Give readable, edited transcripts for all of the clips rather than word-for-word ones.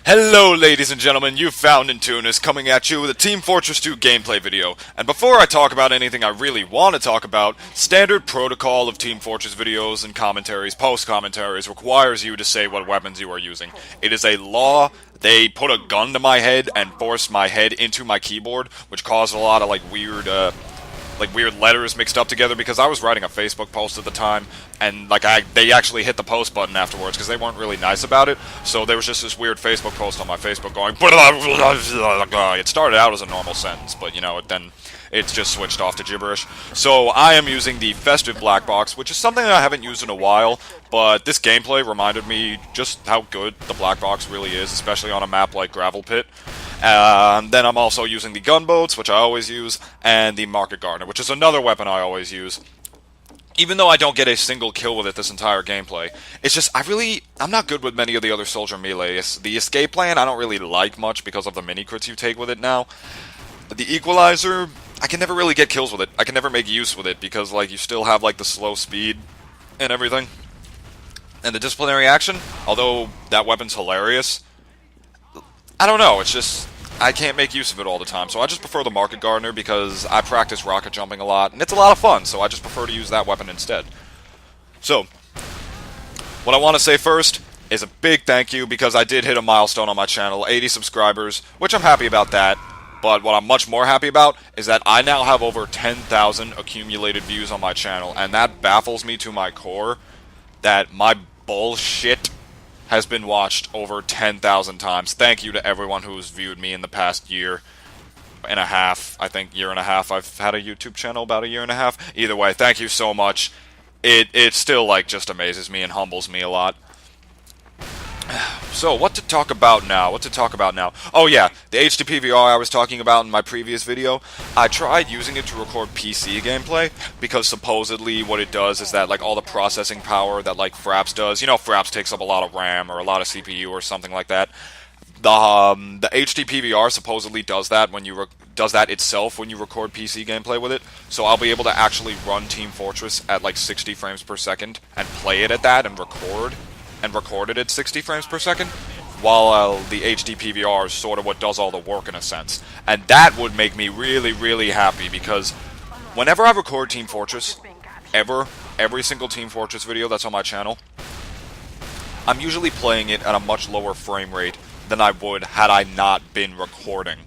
Hello ladies and gentlemen, you found Nintoonist coming at you with a Team Fortress 2 gameplay video. And before I talk about anything I really want to talk about, standard protocol of Team Fortress videos and commentaries, post-commentaries, requires you to say what weapons you are using. It is a law. They put a gun to my head and forced my head into my keyboard, which caused a lot of weird letters mixed up together because I was writing a Facebook post at the time, and they actually hit the post button afterwards because they weren't really nice about it. So there was just this weird Facebook post on my Facebook going, it started out as a normal sentence, but then it's just switched off to gibberish. So I am using the Festive Black Box, which is something that I haven't used in a while, but this gameplay reminded me just how good the Black Box really is, especially on a map like Gravel Pit. Then I'm also using the gunboats, which I always use, and the Market Gardener, which is another weapon I always use. Even though I don't get a single kill with it this entire gameplay, it's just, I'm not good with many of the other soldier melees. The escape plan I don't really like much because of the mini crits you take with it now. The equalizer, I can never really get kills with it. I can never make use with it because, you still have, the slow speed and everything. And the disciplinary action, although that weapon's hilarious, I don't know, it's just, I can't make use of it all the time, so I just prefer the Market Gardener because I practice rocket jumping a lot, and it's a lot of fun, so I just prefer to use that weapon instead. So, what I want to say first is a big thank you because I did hit a milestone on my channel, 80 subscribers, which I'm happy about that, but what I'm much more happy about is that I now have over 10,000 accumulated views on my channel, and that baffles me to my core that my bullshit has been watched over 10,000 times. Thank you to everyone who's viewed me in the past year and a half. I think year and a half. I've had a YouTube channel about a year and a half. Either way, thank you so much. It still, just amazes me and humbles me a lot. So, what to talk about now? Oh yeah, the HD PVR I was talking about in my previous video. I tried using it to record PC gameplay, because supposedly what it does is that, all the processing power that, Fraps does, Fraps takes up a lot of RAM or a lot of CPU or something like that. The HD PVR supposedly does that does that itself when you record PC gameplay with it, so I'll be able to actually run Team Fortress at 60 frames per second and play it at that and record it at 60 frames per second, while the HD PVR is sort of what does all the work in a sense. And that would make me really, really happy, because whenever I record Team Fortress, every single Team Fortress video that's on my channel, I'm usually playing it at a much lower frame rate than I would had I not been recording.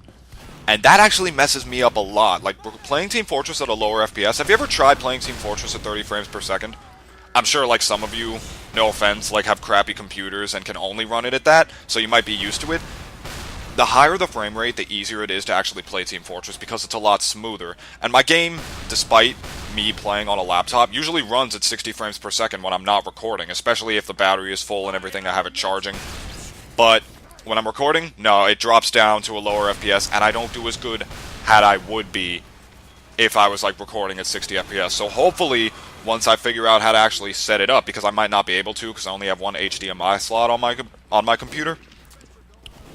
And that actually messes me up a lot. Playing Team Fortress at a lower FPS, have you ever tried playing Team Fortress at 30 frames per second? I'm sure, some of you, no offense, have crappy computers and can only run it at that, so you might be used to it. The higher the frame rate, the easier it is to actually play Team Fortress because it's a lot smoother. And my game, despite me playing on a laptop, usually runs at 60 frames per second when I'm not recording, especially if the battery is full and everything, I have it charging. But when I'm recording, no, it drops down to a lower FPS, and I don't do as good had I would be if I was recording at 60 FPS. So hopefully, once I figure out how to actually set it up, because I might not be able to because I only have one HDMI slot on my computer,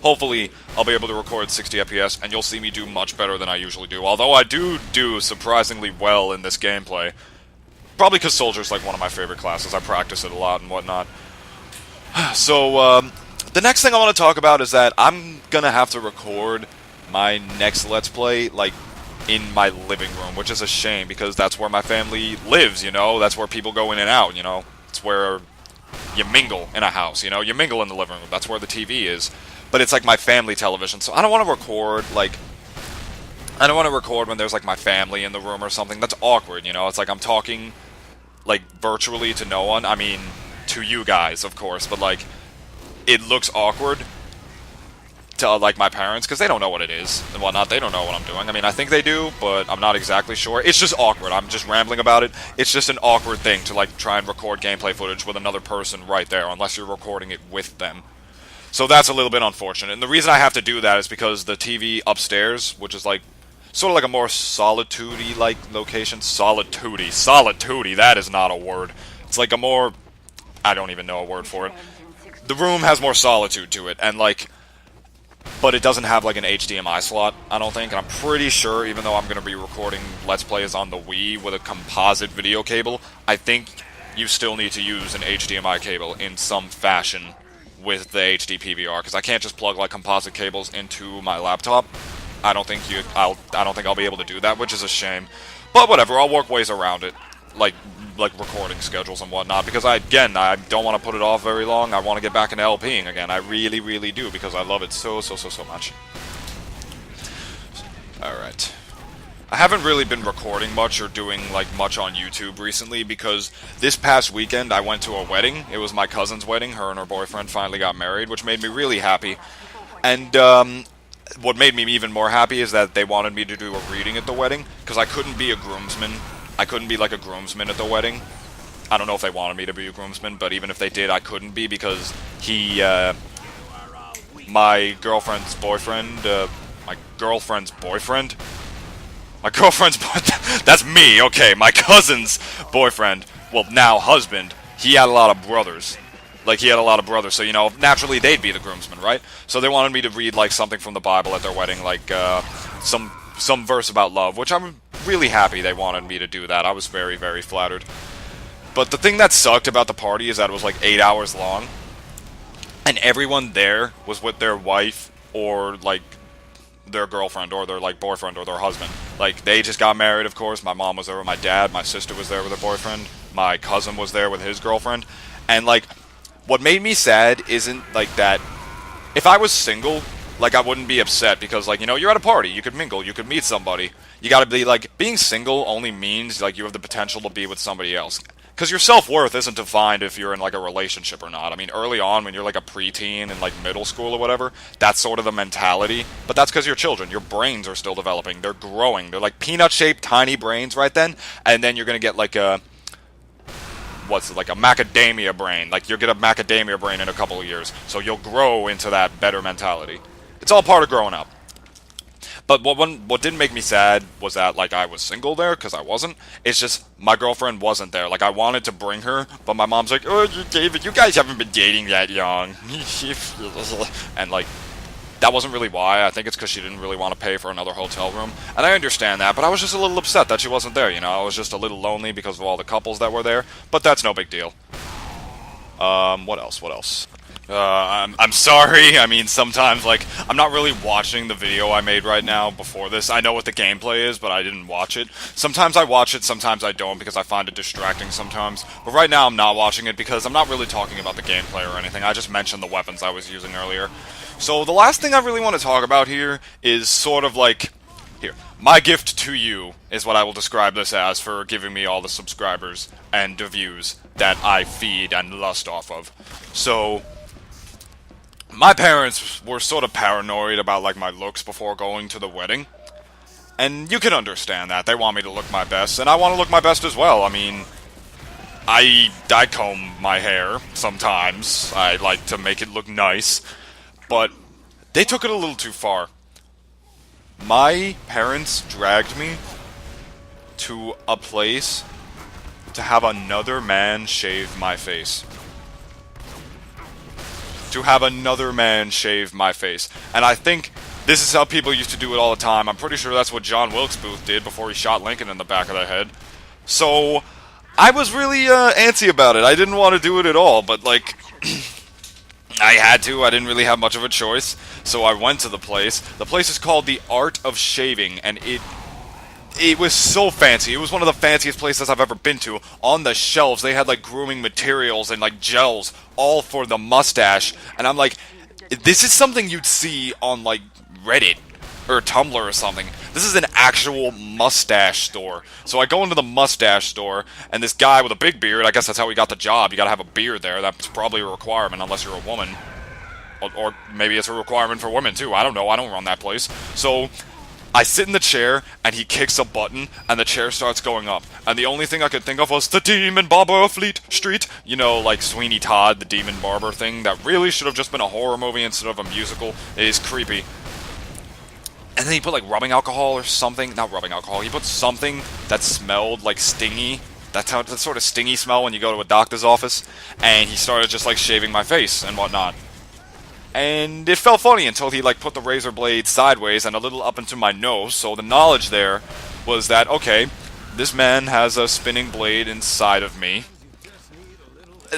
hopefully I'll be able to record 60 FPS and you'll see me do much better than I usually do. Although I do surprisingly well in this gameplay. Probably because Soldier's one of my favorite classes. I practice it a lot and whatnot. So, the next thing I want to talk about is that I'm gonna have to record my next Let's Play, in my living room, which is a shame because that's where my family lives, that's where people go in and out, it's where you mingle in a house, you mingle in the living room, that's where the TV is, but it's my family television, so I don't want to record, I don't want to record when there's my family in the room or something. That's awkward, it's I'm talking virtually to no one. I mean, to you guys, of course, but it looks awkward to my parents, because they don't know what it is and whatnot. They don't know what I'm doing. I mean, I think they do, but I'm not exactly sure. It's just awkward. I'm just rambling about it. It's just an awkward thing to try and record gameplay footage with another person right there, unless you're recording it with them. So that's a little bit unfortunate. And the reason I have to do that is because the TV upstairs, which is sort of a more solitude-y location. Solitude, that is not a word. It's a more, I don't even know a word for it. The room has more solitude to it, and but it doesn't have an HDMI slot, I don't think, and I'm pretty sure, even though I'm going to be recording Let's Plays on the Wii with a composite video cable, I think you still need to use an HDMI cable in some fashion with the HD PVR because I can't just plug like composite cables into my laptop. I don't think I'll be able to do that, which is a shame. But whatever, I'll work ways around it, like recording schedules and whatnot. Because I don't want to put it off very long. I want to get back into LPing again. I really, really do because I love it so much. All right. I haven't really been recording much or doing like much on YouTube recently because this past weekend I went to a wedding. It was my cousin's wedding. Her and her boyfriend finally got married, which made me really happy. And what made me even more happy is that they wanted me to do a reading at the wedding because I couldn't be a groomsman. I couldn't be like a groomsman at the wedding. I don't know if they wanted me to be a groomsman, but even if they did, I couldn't be because my girlfriend's boyfriend, that's me, okay, my cousin's boyfriend, well, now husband, he had a lot of brothers. Like, he had a lot of brothers, so, you know, naturally they'd be the groomsmen, right? So they wanted me to read, like, something from the Bible at their wedding, like, some verse about love, which I'm really happy they wanted me to do that. I was very, very flattered. But the thing that sucked about the party is that it was, like, 8 hours long, and everyone there was with their wife or, like, their girlfriend or their like boyfriend or their husband. Like they just got married, of course. My mom was there with my dad, my sister was there with her boyfriend, my cousin was there with his girlfriend. And like what made me sad isn't like that if I was single, like I wouldn't be upset because like, you know, you're at a party, you could mingle, you could meet somebody. You gotta be like, being single only means like you have the potential to be with somebody else. Because your self-worth isn't defined if you're in, like, a relationship or not. I mean, early on, when you're, like, a preteen in, like, middle school or whatever, that's sort of the mentality. But that's because you're children. Your brains are still developing. They're growing. They're, like, peanut-shaped, tiny brains right then. And then you're going to get, like, a macadamia brain. Like, you'll get a macadamia brain in a couple of years. So you'll grow into that better mentality. It's all part of growing up. But what didn't make me sad was that, like, I was single there, because I wasn't. It's just, my girlfriend wasn't there. Like, I wanted to bring her, but my mom's like, oh, David, you guys haven't been dating that young. And, like, that wasn't really why. I think it's because she didn't really want to pay for another hotel room. And I understand that, but I was just a little upset that she wasn't there, you know? I was just a little lonely because of all the couples that were there. But that's no big deal. What else? I'm sorry, I mean, sometimes, like, I'm not really watching the video I made right now before this. I know what the gameplay is, but I didn't watch it. Sometimes I watch it, sometimes I don't, because I find it distracting sometimes. But right now I'm not watching it because I'm not really talking about the gameplay or anything. I just mentioned the weapons I was using earlier. So the last thing I really want to talk about here is sort of like... Here, my gift to you is what I will describe this as for giving me all the subscribers and the views that I feed and lust off of. So... my parents were sort of paranoid about, like, my looks before going to the wedding. And you can understand that. They want me to look my best, and I want to look my best as well. I mean, I comb my hair sometimes. I like to make it look nice. But they took it a little too far. My parents dragged me to a place to have another man shave my face. To have another man shave my face. And I think this is how people used to do it all the time. I'm pretty sure that's what John Wilkes Booth did before he shot Lincoln in the back of the head. So, I was really antsy about it. I didn't want to do it at all, but like, I had to. I didn't really have much of a choice. So I went to the place. The place is called The Art of Shaving, and it was so fancy. It was one of the fanciest places I've ever been to. On the shelves, they had, like, grooming materials and, like, gels, all for the mustache. And I'm like, this is something you'd see on, like, Reddit or Tumblr or something. This is an actual mustache store. So I go into the mustache store, and this guy with a big beard, I guess that's how he got the job. You gotta have a beard there. That's probably a requirement unless you're a woman. Or maybe it's a requirement for women, too. I don't know. I don't run that place. So... I sit in the chair, and he kicks a button, and the chair starts going up. And the only thing I could think of was the Demon Barber of Fleet Street. You know, like Sweeney Todd, the Demon Barber thing. That really should have just been a horror movie instead of a musical. It is creepy. And then he put, like, rubbing alcohol or something. Not rubbing alcohol. He put something that smelled, like, stingy. That sort of stingy smell when you go to a doctor's office. And he started just, like, shaving my face and whatnot. And it felt funny until he, like, put the razor blade sideways and a little up into my nose, so the knowledge there was that, okay, this man has a spinning blade inside of me,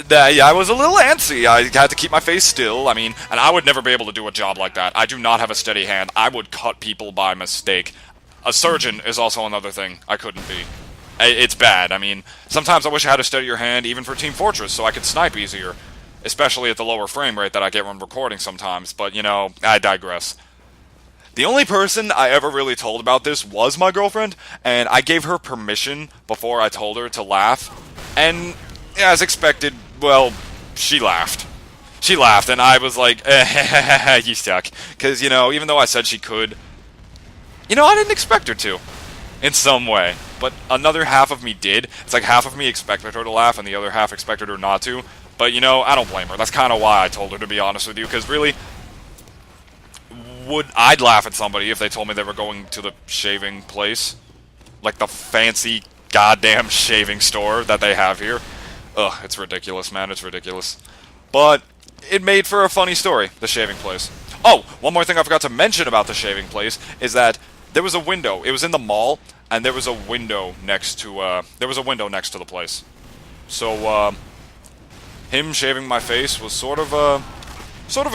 Yeah, I was a little antsy. I had to keep my face still. I mean, and I would never be able to do a job like that. I do not have a steady hand. I would cut people by mistake. A surgeon is also another thing I couldn't be. It's bad. I mean, sometimes I wish I had a steadier hand, even for Team Fortress, so I could snipe easier. Especially at the lower frame rate that I get when recording sometimes. But, you know, I digress. The only person I ever really told about this was my girlfriend, and I gave her permission before I told her to laugh. And as expected, well, she laughed. She laughed, and I was like, you suck. Because, you know, even though I said she could, you know, I didn't expect her to. In some way. But another half of me did. It's like half of me expected her to laugh, and the other half expected her not to. But, you know, I don't blame her. That's kind of why I told her, to be honest with you. Because, really, I'd laugh at somebody if they told me they were going to the shaving place. Like the fancy goddamn shaving store that they have here. Ugh, it's ridiculous, man, it's ridiculous. But it made for a funny story, the shaving place. Oh, one more thing I forgot to mention about the shaving place is that there was a window. It was in the mall, and there was a window next to the place. So him shaving my face was sort of a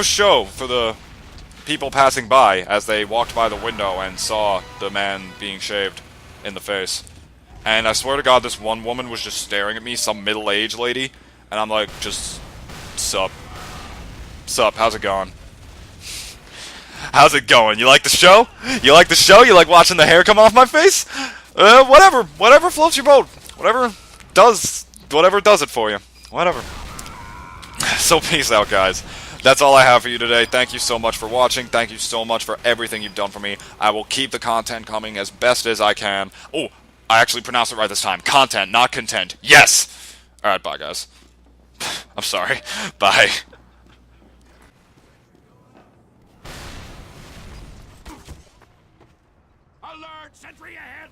show for the people passing by as they walked by the window and saw the man being shaved in the face. And I swear to God, this one woman was just staring at me, some middle-aged lady, and I'm like, just, sup? Sup, how's it going? How's it going? You like the show? You like the show? You like watching the hair come off my face? Whatever floats your boat. Whatever does it for you. Whatever. So peace out, guys. That's all I have for you today. Thank you so much for watching. Thank you so much for everything you've done for me. I will keep the content coming as best as I can. Oh, I actually pronounced it right this time. Content, not content. Yes! Alright, bye, guys. I'm sorry. Bye. Alert! Sentry ahead!